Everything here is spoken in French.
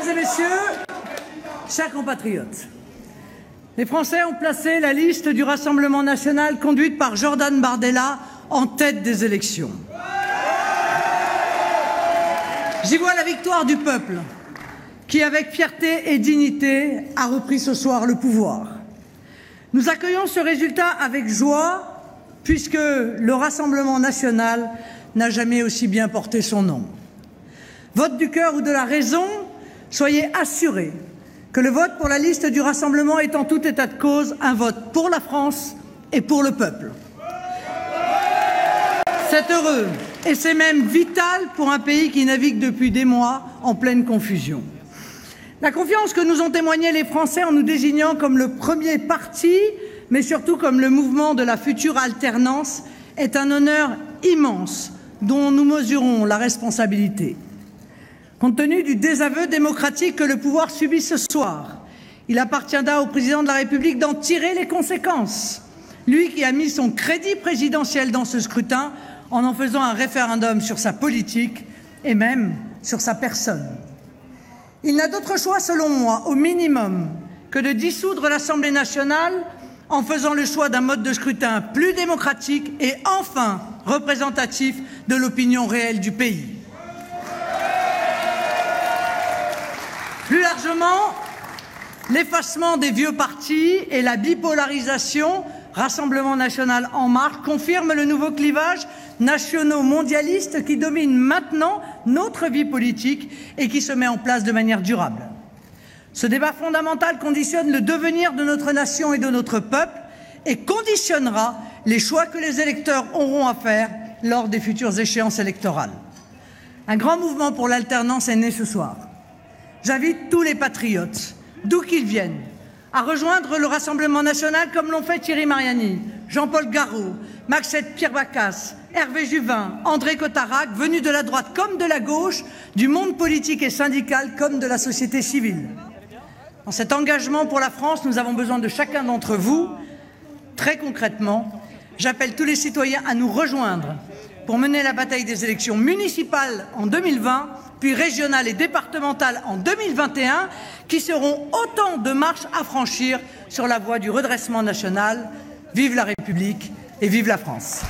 et messieurs, chers compatriotes, les Français ont placé la liste du Rassemblement national conduite par Jordan Bardella en tête des élections. J'y vois la victoire du peuple qui, avec fierté et dignité, a repris ce soir le pouvoir. Nous accueillons ce résultat avec joie puisque le Rassemblement national n'a jamais aussi bien porté son nom. Vote du cœur ou de la raison, soyez assurés que le vote pour la liste du Rassemblement est en tout état de cause un vote pour la France et pour le peuple. C'est heureux et c'est même vital pour un pays qui navigue depuis des mois en pleine confusion. La confiance que nous ont témoignée les Français en nous désignant comme le premier parti, mais surtout comme le mouvement de la future alternance, est un honneur immense dont nous mesurons la responsabilité. Compte tenu du désaveu démocratique que le pouvoir subit ce soir, il appartiendra au président de la République d'en tirer les conséquences. Lui qui a mis son crédit présidentiel dans ce scrutin en faisant un référendum sur sa politique et même sur sa personne. Il n'a d'autre choix, selon moi, au minimum, que de dissoudre l'Assemblée nationale en faisant le choix d'un mode de scrutin plus démocratique et enfin représentatif de l'opinion réelle du pays. Plus largement, l'effacement des vieux partis et la bipolarisation Rassemblement national en marche confirment le nouveau clivage nationaux-mondialiste qui domine maintenant notre vie politique et qui se met en place de manière durable. Ce débat fondamental conditionne le devenir de notre nation et de notre peuple et conditionnera les choix que les électeurs auront à faire lors des futures échéances électorales. Un grand mouvement pour l'alternance est né ce soir. J'invite tous les patriotes, d'où qu'ils viennent, à rejoindre le Rassemblement national comme l'ont fait Thierry Mariani, Jean-Paul Garot, Maxette Pierre-Bacas, Hervé Juvin, André Cotarac, venus de la droite comme de la gauche, du monde politique et syndical comme de la société civile. Dans cet engagement pour la France, nous avons besoin de chacun d'entre vous. Très concrètement, j'appelle tous les citoyens à nous rejoindre pour mener la bataille des élections municipales en 2020, puis régionales et départementales en 2021, qui seront autant de marches à franchir sur la voie du redressement national. Vive la République et vive la France.